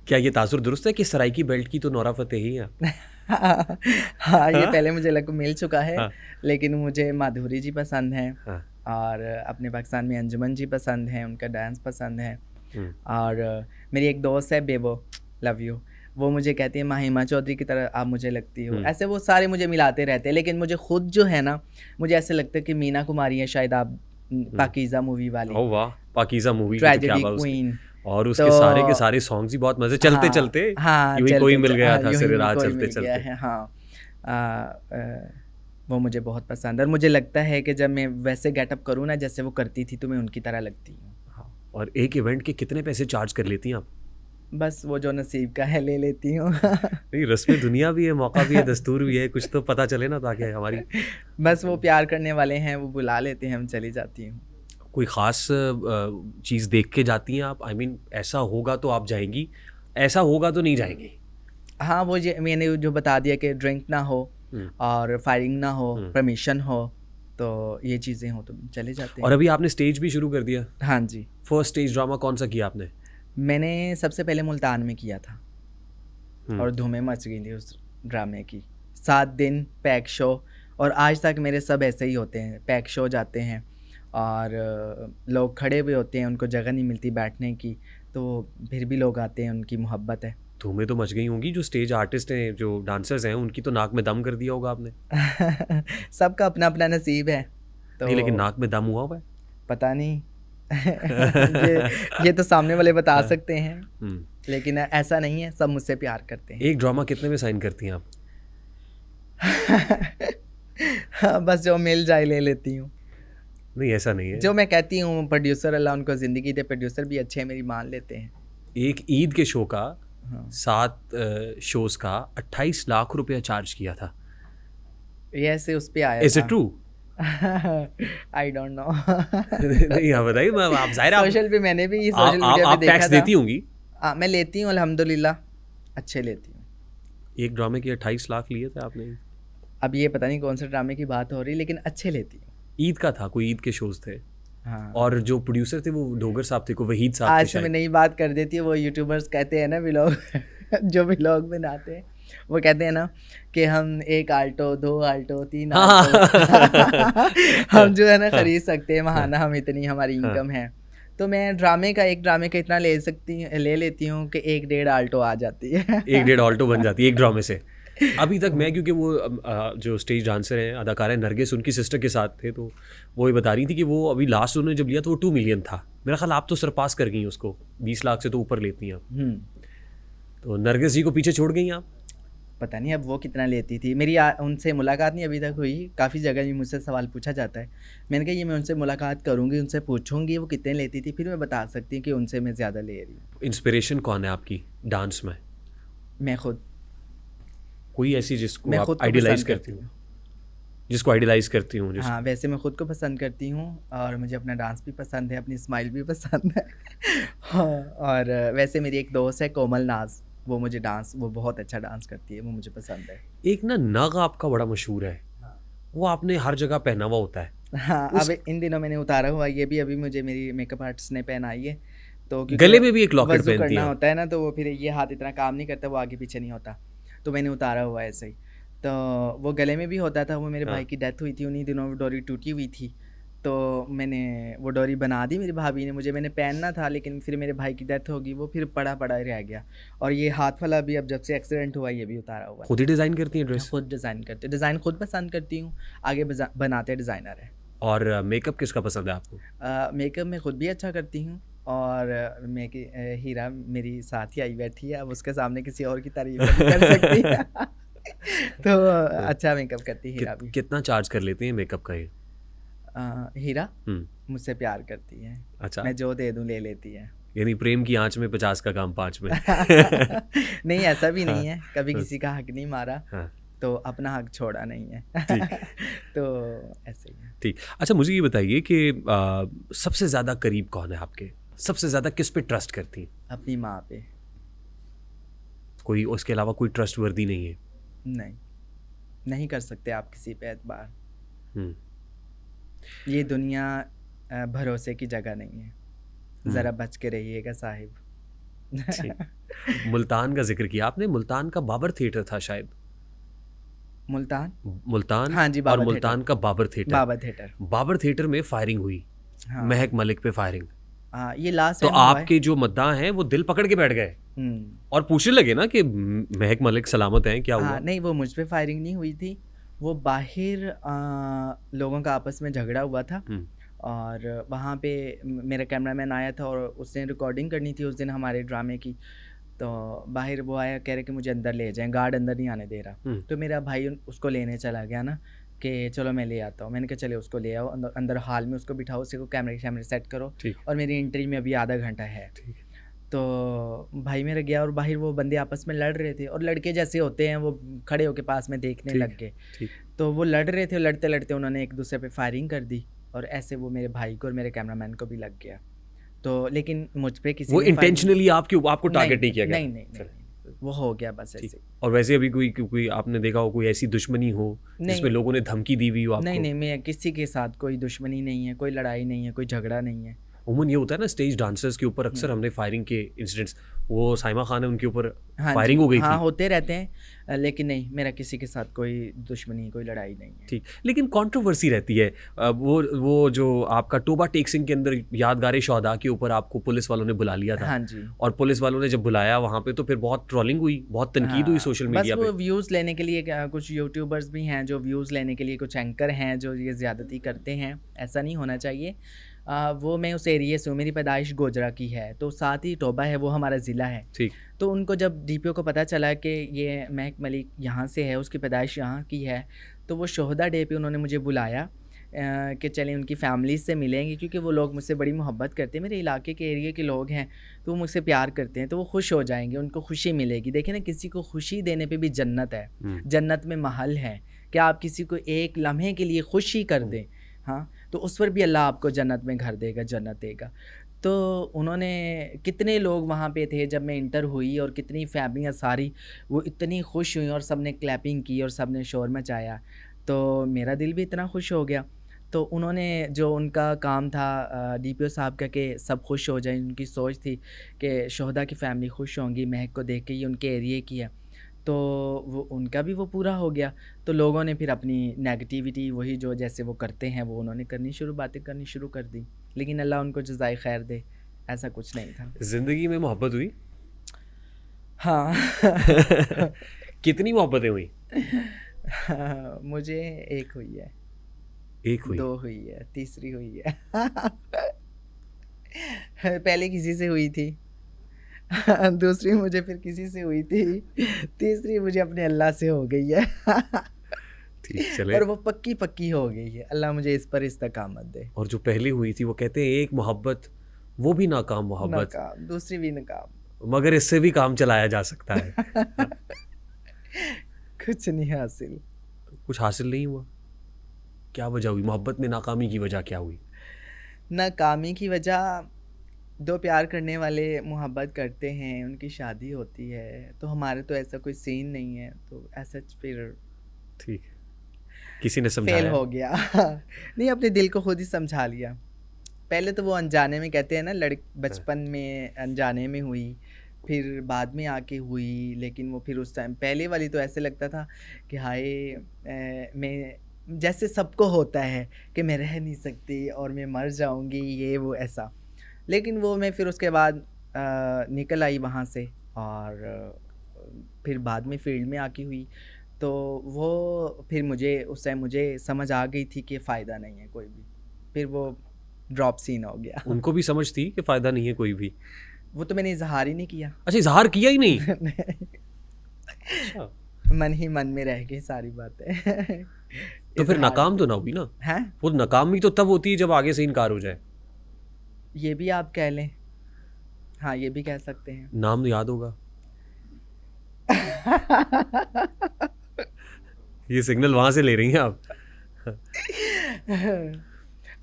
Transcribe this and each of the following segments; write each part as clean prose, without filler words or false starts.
क्या ये तासुर दुरुस्त है कि सराइकी बेल्ट की तो नोरा फतेही है? हाँ, ये हाँ? पहले मुझे मिल चुका है, हाँ, लेकिन मुझे माधुरी जी पसंद हैं हाँ। और अपने पाकिस्तान में अंजुमन जी पसंद हैं, उनका डांस पसंद है। हुँ। और मेरी एक दोस्त है बेबो, लव यू, वो मुझे कहती है माहिमा चौधरी की तरह आप मुझे लगती हो। हुँ। ऐसे वो सारे मुझे मिलाते रहते हैं, लेकिन मुझे खुद जो है ना, मुझे ऐसे लगता है कि मीना कुमारी है शायद आप, हुँ। पाकीज़ा मूवी वाली, ओह वाह! पाकीज़ा मूवी की तो क्या ट्रेजेडी बात उसके, क्वीन। और तो उसके सारे के सारे सॉन्ग्स ही बहुत मज़े, हाँ, चलते-चलते, हाँ, यूँ ही कोई चलते मिल गया था यूँ सिरे ही राह कोई मिल गया चलते-चलते। है, हाँ। अ वो मुझे बहुत पसंद है और मुझे लगता है कि जब मैं वैसे गेटअप करूँ ना जैसे वो करती थी, तो मैं उनकी तरह लगती हूँ। हाँ, और एक इवेंट के कितने पैसे चार्ज कर लेती हैं आप? बस वो जो नसीब का है ले लेती हूँ। नहीं, रस्म दुनिया भी है, मौका भी है, दस्तूर भी है, कुछ तो पता चले ना, ताकि हमारी बस वो प्यार करने वाले हैं, वो बुला लेते हैं, हम चली जाती हूँ। कोई ख़ास चीज़ देख के जाती हैं आप? आई मीन ऐसा होगा तो आप जाएँगी, ऐसा होगा तो नहीं जाएँगी? हाँ, वो ये मैंने जो बता दिया कि ड्रिंक ना हो हुँ, और फायरिंग ना हो, हुँ। परमिशन हो, तो ये चीज़ें हों तो चले जाते और हैं। अभी आपने स्टेज भी शुरू कर दिया? हाँ जी, फर्स्ट स्टेज ड्रामा कौन-सा किया आपने? मैंने सबसे पहले मुल्तान में किया था हुँ। और धूमें मच गई थी उस ड्रामे की। 7 दिन पैक शो, और आज तक मेरे सब ऐसे ही होते हैं, पैक शो जाते हैं और लोग खड़े हुए होते हैं, उनको जगह नहीं मिलती बैठने की, तो फिर भी लोग आते हैं, उनकी मोहब्बत है। धूमें तो मच गई होंगी, जो स्टेज आर्टिस्ट हैं, जो डांसर्स हैं, उनकी तो नाक में दम कर दिया होगा आपने? सबका अपना-अपना नसीब है, नहीं, लेकिन तो नाक में दम हुआ हुआ है? पता नहीं। ये तो सामने वाले बता हाँ। सकते हैं, हुँ। लेकिन ऐसा नहीं है, सब मुझसे प्यार करते हैं। एक ड्रामा कितने में साइन करती हैं आप? हाँ, बस जो मिल जाए ले लेती हूँ। नहीं, ऐसा नहीं है। जो मैं कहती हूँ प्रोड्यूसर अल्लाह उनको ज़िंदगी दे, प्रोड्यूसर भी अच्छे हैं, मेरी मान लेते हैं। एक ईद के शो का हाँ, 7 शोज़ का 28 लाख रुपया चार्ज किया था। ये ऐसे उस पे आया इज़ था। It true? I don't know. नहीं, आप बताइए, मैं आप ज़ाहिर है आप सोशल पे मैंने भी आप सोशल आप मीडिया पे आप देखा टैक्स था। देती होंगी? मैं लेती हूँ अल्हम्दुलिल्लाह, अच्छे लेती हूँ। एक ड्रामे के 28 लाख लिए थे आपने? अब ये पता नहीं कौन से ड्रामे की बात हो रही, लेकिन अच्छे लेती हूँ। ईद का था, कोई ईद के शोज़ थे, हाँ, और जो प्रोड्यूसर थे वो डोगर साहब थे, को वहीद साहब थे आज से मैं शायद। नई बात कर देती हूँ, वो यूट्यूबर्स कहते हैं ना व्लॉग, जो व्लॉग बनाते हैं, वो कहते हैं ना कि हम 1 आल्टो, 2 आल्टो, 3 हाँ, आल्टो हम जो है ना हाँ, खरीद सकते हैं हाँ, महाना, हम इतनी हमारी हाँ। इनकम है। तो मैं एक ड्रामे का इतना ले लेती हूँ कि 1 डेढ़ आल्टो आ जाती है। 1 डेढ़ ऑल्टो बन जाती है एक ड्रामे से। अभी तक मैं, क्योंकि वो जो स्टेज डांसर हैं, अदाकारा है नरगिस, उनकी सिस्टर के साथ थे, तो वो ये बता रही थी कि वो अभी लास्ट उन्होंने जब लिया तो वो 2 मिलियन था। मेरा ख़्याल आप तो सरपास कर गई उसको, 20 लाख से तो ऊपर लेती हैं आप। हुँ। तो नरगिस जी को पीछे छोड़ गई आप? पता नहीं अब वो कितना लेती थी। मेरी उनसे मुलाकात नहीं अभी तक हुई। काफ़ी जगह भी मुझसे सवाल पूछा जाता है। मैंने कहा ये मैं उनसे मुलाकात करूँगी, उनसे पूछूँगी वो कितने लेती थी, फिर मैं बता सकती हूँ कि उनसे मैं ज़्यादा ले रही हूँ। इंस्पिरेशन कौन है आपकी डांस में? मैं खुद कोई ऐसी जिसको मैं आप खुद को आइडियलाइज़ पसंद करती करती हो? हूँ। जिसको आइडियलाइज़ करती हूँ, हाँ, जिसको वैसे मैं खुद को पसंद करती हूँ और मुझे अपना डांस भी पसंद है, अपनी स्माइल भी पसंद है। हाँ, और वैसे मेरी एक दोस्त है कोमल नाज़, वो बहुत अच्छा डांस करती है, वो मुझे पसंद है। एक ना नग आपका बड़ा मशहूर है, वो आपने हर जगह पहना हुआ होता है। हाँ, अब उस इन दिनों मैंने उतारा हुआ है, ये भी अभी मुझे मेरी मेकअप आर्टिस्ट ने पहनाई है। तो क्योंकि गले में भी एक लॉकेट वज़ू पहनती करना हैं आप। होता है ना, तो वो फिर ये हाथ इतना काम नहीं करता, वो आगे पीछे नहीं होता। तो मैंने उतारा हुआ है ऐसे ही। तो वो गले में भी होता था, वो मेरे हाँ। भाई की डेथ हुई थी, उन्हीं दिनों वो डोरी टूटी हुई थी। तो मैंने वो डोरी बना दी मेरी भाभी ने मुझे, मैंने पहनना था, लेकिन फिर मेरे भाई की डेथ होगी, वो फिर पड़ा ही रह गया। और ये हाथ वाला भी अब जब से एक्सीडेंट हुआ, ये भी उतारा हुआ खुद ही डिज़ाइन करती हैं है। ड्रेस? खुद डिज़ाइन खुद पसंद करती हूँ, आगे बनाते डिज़ाइनर है। और मेकअप किसका पसंद है आपको? मेकअप मैं खुद भी अच्छा करती हूँ और हीरा मेरी साथ ही आई बैठी है, अब उसके सामने किसी और की तारीफ नहीं कर सकती। तो अच्छा मेकअप करती है हीरा भी। कितना चार्ज कर लेती हैं मेकअप का ये? हीरा हुँ, मुझसे प्यार करती है, अच्छा। मैं जो दे दूँ ले लेती है। यानी प्रेम की आँच में 50 का काम 5 में। नहीं ऐसा भी हाँ, नहीं है, कभी हाँ, किसी का हक नहीं मारा, हाँ, तो अपना हक छोड़ा नहीं है। ठीक, तो ऐसे ही है। ठीक। अच्छा, मुझे ये बताइए कि सबसे ज़्यादा करीब कौन है आपके? सबसे ज़्यादा किस पे ट्रस्ट करती हैं? अपनी माँ पे। कोई उसके अलावा कोई ट्रस्टवर्दी नहीं है? नहीं, नहीं कर सकते आप किसी पे एतबार। हुँ, ये दुनिया भरोसे की जगह नहीं है, हुँ। ज़रा बच के रहिएगा साहिब। ठीक। मुल्तान का जिक्र किया आपने, मुल्तान का बाबर थिएटर था शायद। मुल्तान, मुल्तान हाँ जी, और बाबर मुल्तान थिएटर, का Babar theatre. Babar theatre, Babar theatre में फायरिंग हुई, हाँ महक मलिक पे फायरिंग। हाँ, ये लास्ट तो टाइम हुआ है। आपके जो मद्दाह हैं वो दिल पकड़ के बैठ गए हम्म, और पूछने लगे ना कि महक मलिक सलामत हैं, क्या हाँ हुआ? नहीं, वो मुझ पे फायरिंग नहीं हुई थी, वो बाहर लोगों का आपस में झगड़ा हुआ था। हम्म, और वहाँ पे मेरा कैमरामैन आया था और उसने रिकॉर्डिंग करनी थी उस दिन हमारे ड्रामे की। तो बाहर वो आया, कह रहे कि मुझे अंदर ले जाएं, गार्ड अंदर नहीं आने दे रहा। हम्म, तो मेरा भाई उसको लेने चला गया ना, कि चलो मैं ले आता हूँ। मैंने कहा चले उसको ले आओ, अंदर अंदर हॉल में उसको बिठाओ, उसी को कैमरे शैमरे सेट करो, ठीक और मेरी एंट्री में अभी आधा घंटा है। ठीक तो भाई मेरा गया और बाहर वो बंदे आपस में लड़ रहे थे, और लड़के जैसे होते हैं वो खड़े होके पास में देखने लग ठीक गए। ठीक। तो वो लड़ रहे थे, लड़ते लड़ते उन्होंने एक दूसरे पे फायरिंग कर दी, और ऐसे वो मेरे भाई को और मेरे कैमरामैन को भी लग गया। तो लेकिन मुझ पे किसी वो ने फायरिंग इंटेंशनली आपको टारगेट नहीं किया गया? नहीं नहीं नहीं, वो हो गया बस ठीक। ऐसे। और वैसे अभी कोई आपने देखा हो कोई ऐसी दुश्मनी हो जिसमें नहीं लोगों ने धमकी दी हुई हो नहीं आपको? नहीं, मैं किसी के साथ कोई दुश्मनी नहीं है, कोई लड़ाई नहीं है, कोई झगड़ा नहीं है। उमूमन ये होता है ना स्टेज डांसर्स के ऊपर, अक्सर हमने फायरिंग के इंसिडेंट्स, वो साइमा खान है उनके ऊपर हाँ फायरिंग जी, हो गई हाँ थी। होते रहते हैं, लेकिन नहीं, मेरा किसी के साथ कोई दुश्मनी, कोई लड़ाई नहीं है। ठीक, लेकिन कंट्रोवर्सी रहती है। वो जो आपका टोबा टेक सिंह के अंदर यादगार शौदा के ऊपर आपको पुलिस वालों ने बुला लिया था, हाँ जी, और पुलिस वालों ने जब बुलाया वहाँ पे तो फिर बहुत ट्रोलिंग हुई, बहुत तनकीद हुई हाँ, सोशल बस मीडिया वो पे। व्यूज़ लेने के लिए कुछ यूट्यूबर्स भी हैं जो व्यूज़ लेने के लिए, कुछ एंकर हैं जो ये ज़्यादती करते हैं, ऐसा नहीं होना चाहिए। वो मैं उस एरिया से हूँ, मेरी पैदाइश गोजरा की है, तो साथ ही टोबा है, वो हमारा ज़िला है। ठीक। तो उनको जब डीपीओ को पता चला कि ये महक मलिक यहाँ से है, उसकी पैदाइश यहाँ की है, तो वो शोहदा डे पे उन्होंने मुझे बुलाया कि चलें उनकी फैमिली से मिलेंगे, क्योंकि वो लोग मुझसे बड़ी मोहब्बत करते हैं, मेरे इलाके के एरिया के लोग हैं, तो वो मुझसे प्यार करते हैं, तो वो खुश हो जाएंगे, उनको खुशी मिलेगी। देखिए ना, किसी को खुशी देने पे भी जन्नत है, जन्नत में महल है कि आप किसी को एक लम्हे के लिए खुशी कर दें, हाँ, तो उस पर भी अल्लाह आपको जन्नत में घर देगा, जन्नत देगा। तो उन्होंने, कितने लोग वहाँ पे थे जब मैं इंटर हुई, और कितनी फैमिलियाँ सारी वो इतनी खुश हुई, और सब ने क्लैपिंग की और सब ने शोर मचाया, तो मेरा दिल भी इतना खुश हो गया। तो उन्होंने, जो उनका काम था डीपीओ साहब का, कि सब खुश हो जाएं, उनकी सोच थी कि शोहदा की फैमिली खुश होंगी महक को देख के, ये उनके एरिए की है, तो वो उनका भी वो पूरा हो गया। तो लोगों ने फिर अपनी नेगेटिविटी, वही जो जैसे वो करते हैं, वो उन्होंने बातें करनी शुरू कर दी, लेकिन अल्लाह उनको जज़ाए खैर दे, ऐसा कुछ नहीं था। जिंदगी में मोहब्बत हुई? हाँ कितनी मोहब्बतें हुई? मुझे एक हुई है, एक हुई? 2 हुई है, तीसरी हुई है पहले किसी से हुई थी दूसरी मुझे फिर किसी से हुई थी, तीसरी मुझे अपने अल्लाह से हो गई है ठीक, चले। और वो पक्की पक्की हो गई है, अल्लाह मुझे इस पर इस्तकामत दे। और जो पहली हुई थी वो कहते हैं एक मोहब्बत, वो भी नाकाम मोहब्बत, नाकाम, दूसरी भी नाकाम मगर इससे भी काम चलाया जा सकता है। कुछ नहीं हासिल। कुछ हासिल नहीं हुआ? क्या वजह हुई मोहब्बत में नाकामी की वजह क्या हुई? नाकामी की वजह, 2 प्यार करने वाले मोहब्बत करते हैं, उनकी शादी होती है, तो हमारे तो ऐसा कोई सीन नहीं है, तो ऐसा फिर ठीक, किसी ने फेल समझाया? हो गया नहीं, अपने दिल को खुद ही समझा लिया। पहले तो वो अनजाने में, कहते हैं ना, बचपन में अनजाने में हुई, फिर बाद में आके हुई, लेकिन वो फिर उस टाइम पहले वाली तो ऐसे लगता था कि हाय, मैं, जैसे सबको होता है कि मैं रह नहीं सकती और मैं मर जाऊंगी, ये वो ऐसा। लेकिन वो मैं फिर उसके बाद निकल आई वहाँ से, और फिर बाद में फील्ड में आके हुई, तो वो फिर मुझे उस टाइम मुझे समझ आ गई थी कि फ़ायदा नहीं है कोई भी, फिर वो ड्रॉप सीन हो गया उनको भी समझ थी कि फायदा नहीं है कोई भी? वो तो मैंने इजहार ही नहीं किया अच्छा, इजहार किया ही नहीं? अच्छा, मन ही मन में रह गई सारी बातें तो फिर नाकाम तो ना हुई ना? हैं, वो नाकामी तो तब होती है जब आगे से इनकार हो जाए। ये भी आप कह लें, हाँ ये भी कह सकते हैं नाम याद होगा? ये सिग्नल वहां से ले रही हैं आप?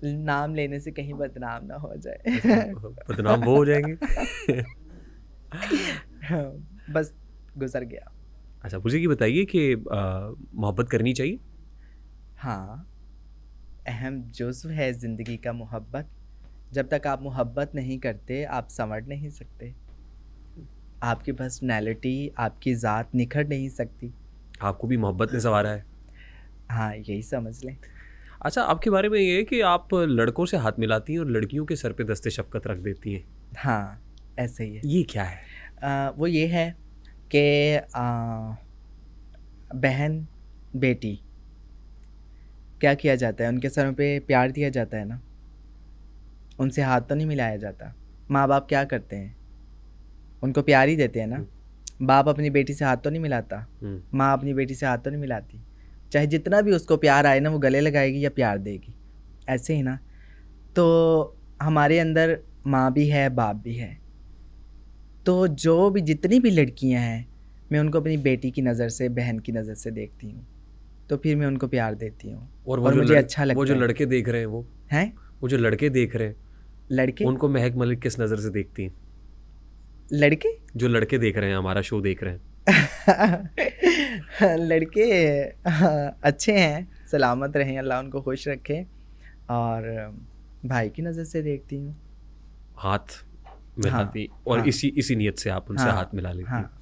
नाम लेने से कहीं बदनाम ना हो जाए बदनाम वो हो जाएंगे। बस गुजर गया। अच्छा, मुझे ये बताइए कि मोहब्बत करनी चाहिए? हाँ, अहम जुज़्व है ज़िंदगी का मोहब्बत। जब तक आप मोहब्बत नहीं करते, आप संवर नहीं सकते। आपकी पर्सनैलिटी, आपकी ज़ात निखर नहीं सकती। आपको भी मोहब्बत ने संवारा है। हाँ, यही समझ लें। अच्छा, आपके बारे में ये है कि आप लड़कों से हाथ मिलाती हैं और लड़कियों के सर पे दस्ते शफ़क़त रख देती हैं। हाँ, ऐसे ही है। ये क्या है? वो ये है कि बहन, बेटी, क्या किया जाता है? उनके सरों पे प्यार दिया जाता है ना, उनसे हाथ तो नहीं मिलाया जाता। माँ-बाप क्या करते हैं? उनको प्यार ही देते हैं ना। बाप अपनी बेटी से हाथ तो नहीं मिलाता, माँ अपनी बेटी से हाथ तो नहीं मिलाती। चाहे जितना भी उसको प्यार आए ना, वो गले लगाएगी या प्यार देगी, ऐसे ही ना। तो हमारे अंदर माँ भी है, बाप भी है। तो जो भी जितनी भी लड़कियां हैं, मैं उनको अपनी बेटी की नज़र से, बहन की नज़र से देखती हूँ, तो फिर मैं उनको प्यार देती हूँ और और मुझे अच्छा वो लगता जो है। लड़के देख रहे हैं हैं वो जो लड़के देख रहे हैं, लड़के उनको महक मलिक किस नज़र से देखती हैं? लड़के जो लड़के देख रहे हैं, हमारा शो देख रहे हैं। लड़के अच्छे हैं, सलामत रहें, अल्लाह उनको खुश रखे। और भाई की नज़र से देखती हूँ। हाथ हाँ, मिलाती और हाँ, इसी नीयत से आप उनसे हाँ, हाथ मिला लेती हैं। हाँ।